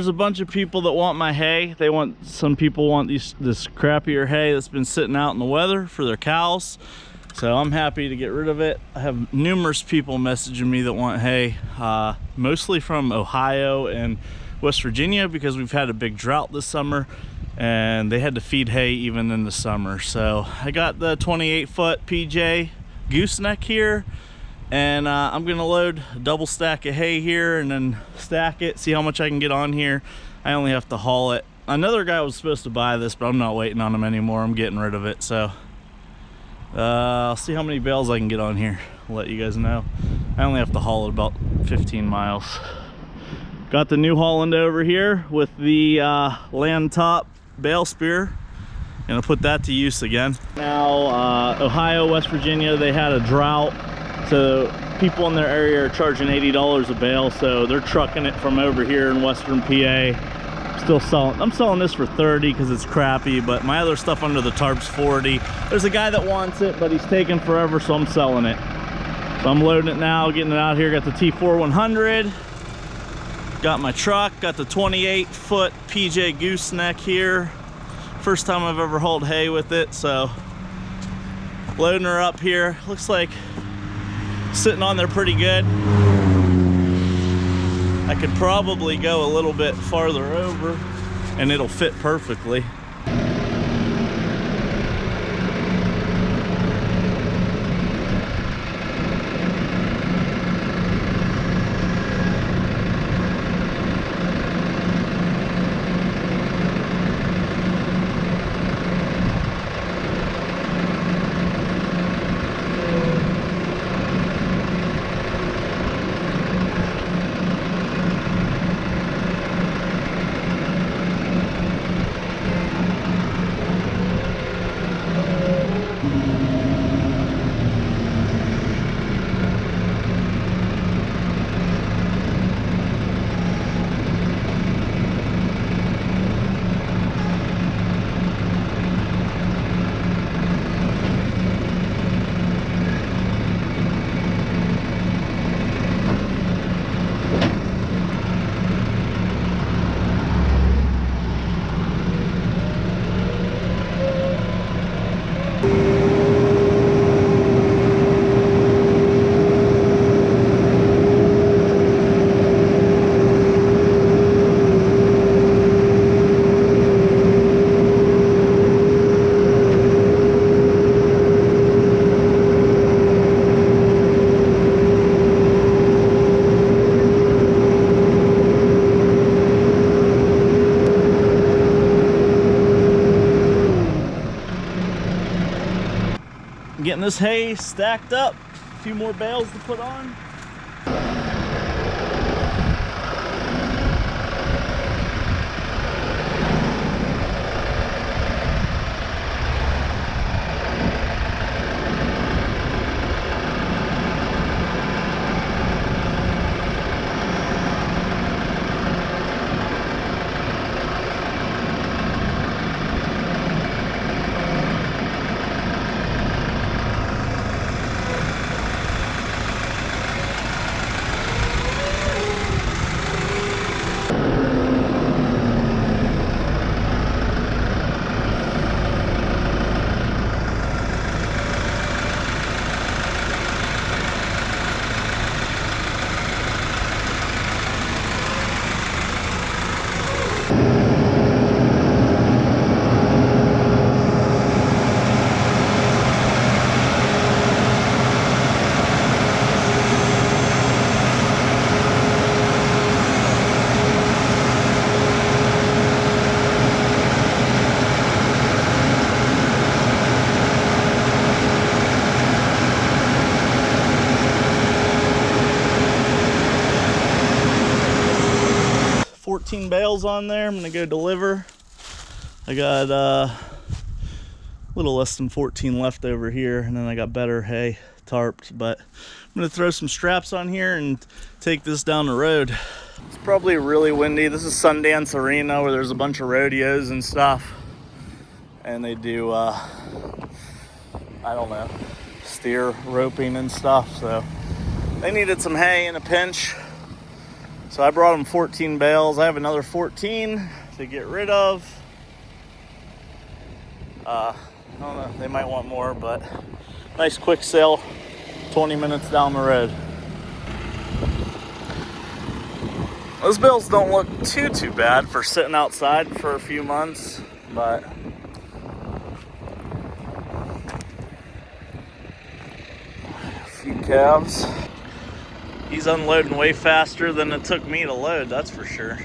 there's a bunch of people that want my hay. Some people want this crappier hay that's been sitting out in the weather for their cows. So I'm happy to get rid of it. I have numerous people messaging me that want hay, mostly from Ohio and West Virginia, because we've had a big drought this summer and they had to feed hay even in the summer. So I got the 28-foot PJ gooseneck here, and I'm gonna load a double stack of hay here and then stack it, see how much I can get on here. I only have to haul it. Another guy was supposed to buy this, but I'm not waiting on him anymore. I'm getting rid of it. So I'll see how many bales I can get on here. I'll let you guys know. I only have to haul it about 15 miles. Got the New Holland over here with the Landtop Bale spear. Gonna put that to use again. Now, Ohio, West Virginia, they had a drought, so people in their area are charging $80 a bale, so they're trucking it from over here in Western PA. I'm selling this for $30 because it's crappy, but my other stuff under the tarp's $40. There's a guy that wants it, but he's taking forever, so I'm selling it. So I'm loading it now, getting it out here. Got the T4 100. Got my truck, got the 28-foot PJ gooseneck here. First time I've ever hauled hay with it, so loading her up here. Looks like sitting on there pretty good. I could probably go a little bit farther over and it'll fit perfectly. Getting this hay stacked up, a few more bales to put on. Bales on there. I'm gonna go deliver. I got a little less than 14 left over here, and then I got better hay tarped, but I'm gonna throw some straps on here and take this down the road. It's probably really windy. This is Sundance Arena where there's a bunch of rodeos and stuff, and they do I don't know, steer roping and stuff, so they needed some hay in a pinch. So I brought them 14 bales. I have another 14 to get rid of. I don't know, they might want more, but nice quick sale, 20 minutes down the road. Those bales don't look too bad for sitting outside for a few months, but a few calves. He's unloading way faster than it took me to load, that's for sure.